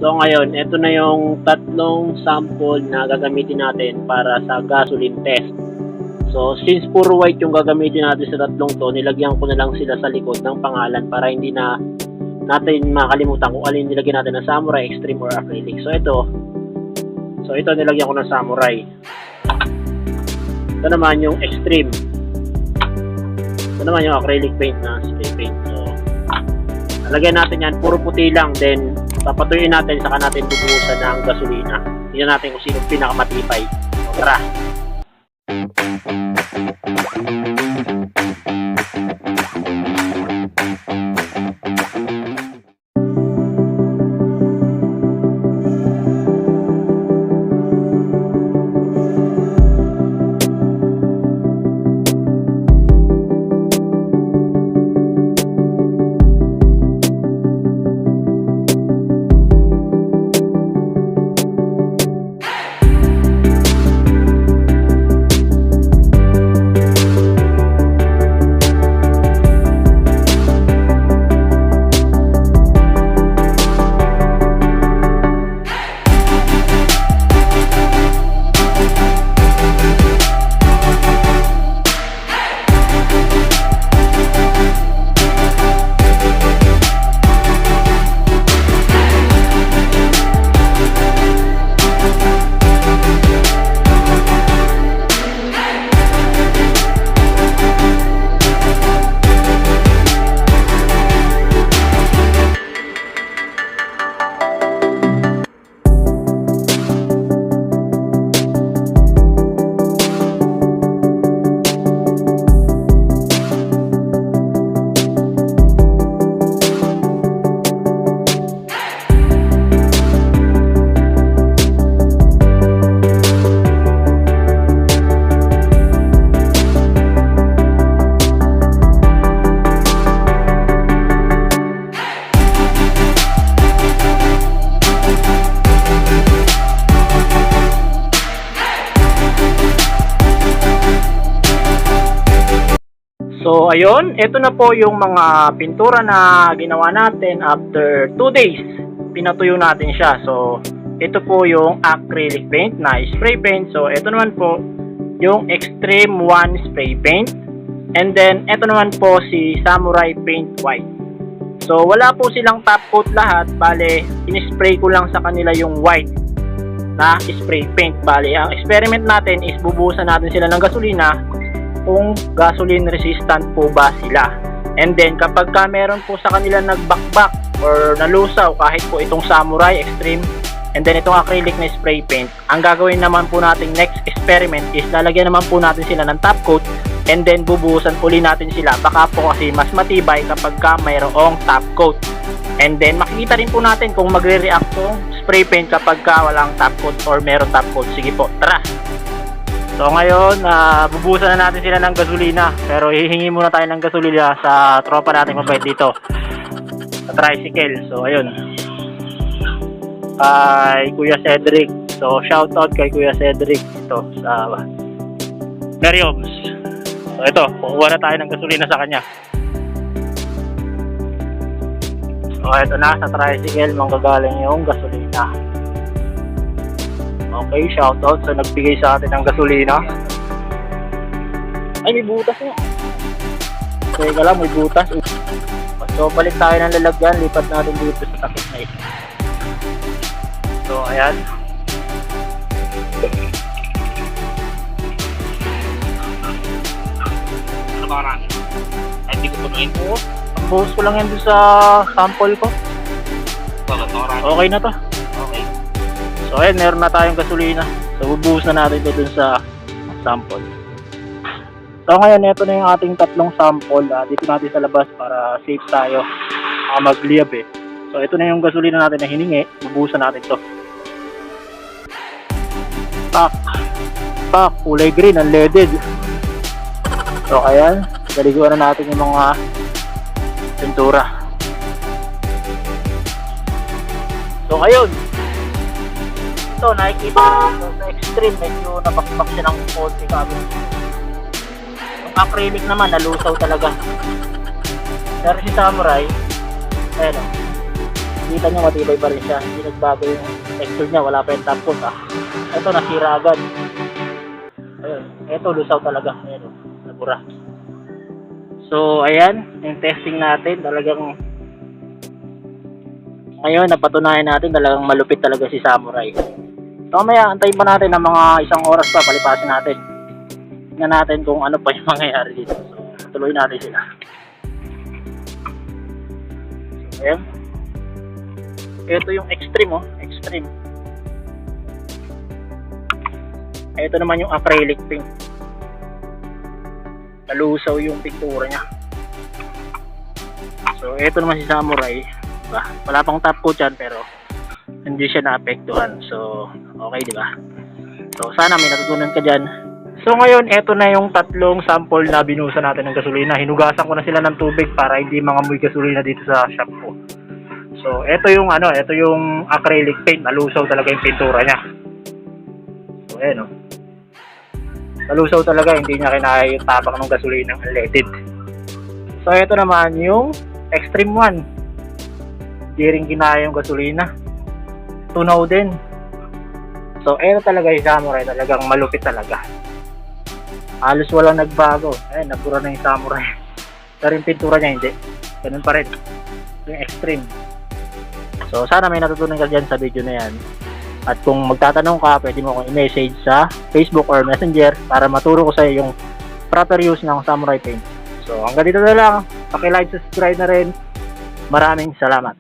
So ngayon, ito na yung tatlong sample na gagamitin natin para sa gasoline test. So since puro white yung gagamitin natin sa tatlong to, nilagyan ko na lang sila sa likod ng pangalan para hindi na natin makalimutan kung alin nilagyan natin ng Samurai, Extreme, or Acrylic. So ito nilagyan ko ng Samurai. Ito naman yung Extreme. Ito naman yung acrylic paint na spray paint. So lagyan natin yan, puro puti lang, then papatuyin natin, saka natin bubuhusan ng gasolina. Tingnan natin kung sino pinakamatibay. So tara. So ayun, ito na po yung mga pintura na ginawa natin after 2 days. Pinatuyo natin siya. So ito po yung acrylic paint na spray paint. So ito naman po yung Extreme 1 spray paint. And then ito naman po si Samurai paint white. So wala po silang top coat lahat. Bale, in-spray ko lang sa kanila yung white na spray paint. Bale, ang experiment natin is bubuhusan natin sila ng gasolina kung gasoline resistant po ba sila. And then kapag ka meron po sa kanila nagbakbak or nalusaw, kahit po itong Samurai, Extreme, and then itong acrylic na spray paint, ang gagawin naman po nating next experiment is lalagyan naman po natin sila ng top coat and then bubuhusan uli natin sila. Baka po kasi mas matibay kapag ka mayroong top coat. And then makikita rin po natin kung magre-react tong spray paint kapag ka walang top coat or meron top coat. Sige po, tara! So ngayon, bubuhusan na natin sila ng gasolina. Pero hihingi muna tayo ng gasolina sa tropa natin mabait dito sa tricycle. So ayun, kay Kuya Cedric. So shout out kay Kuya Cedric ito sa Merioms. So ito, kukuha na tayo ng gasolina sa kanya. So ito na, sa tricycle manggagaling yung gasolina. Okay, shoutout sa nagbigay sa atin ng gasolina. Ay, may butas nga. Teka lang, may butas. So, balik tayo ng lalagyan. Lipat natin dito sa takip na ito. So, ayan. Ano ba natin? Ay, hindi ko punuin po. Ang buhos ko lang yan doon sa sample ko. Okay na to. Okay. So ayan, meron na tayong gasolina. So bubuhos na natin ito dun sa sample. So ngayon, ito na yung ating tatlong sample. Dito natin sa labas para safe tayo mag-liab eh. So ito na yung gasolina natin na hiningi. Bubuhusan natin to. Pak, kulay green, unleaded. So ayan, galiguan na natin yung mga pintura. So ayun, ito nakikita ko sa Extreme, medyo nabakbak siya ng konti kagad. Yung acrylic naman nalusaw talaga. Pero si Samurai, ayun o, Kita nyo matibay pa rin siya. Hindi nagbago yung texture niya. Wala pa yung top coat Ito nasira agad. Ayun. Ito lusaw talaga. Ayun. Nabura. So ayan. Yung testing natin. Talagang ngayon napatunayan natin talagang malupit talaga si Samurai. So mamaya antayin pa natin ng mga isang oras pa. Palipasin natin. Tingnan natin kung ano pa yung mangyayari dito. So tuloy natin sila. So ayan. Ito yung extreme extreme. Ito naman yung acrylic paint. Nalusaw yung pintura niya. So ito naman si Samurai. Diba? Wala pang top coat yan pero hindi siya naapektuhan. So okay, di ba? So sana may natutunan ka dyan. So ngayon, ito na yung tatlong sample na binusa natin ng gasolina. Hinugasan ko na sila ng tubig para hindi mangamoy gasolina dito sa shop ko. So, ito yung acrylic paint. Nalusaw talaga yung pintura niya. So, ayan Nalusaw talaga. Hindi niya kinaya yung tabak ng gasolina unleaded. So, ito naman yung extreme 1. Hindi rin kinaya yung gasolina. Tunaw din. So, ito talaga yung Samurai. Talagang malupit talaga. Halos walang nagbago. Ayan, nabura na yung Samurai. Pero yung pintura niya hindi. Ganun pa rin. Yung extreme. So, sana may natutunan ka dyan sa video na yan. At kung magtatanong ka, pwede mo akong i-message sa Facebook or Messenger para maturo ko sa iyo yung proper use ng Samurai paint. So, hanggang dito na lang. Paki-like, subscribe na rin. Maraming salamat.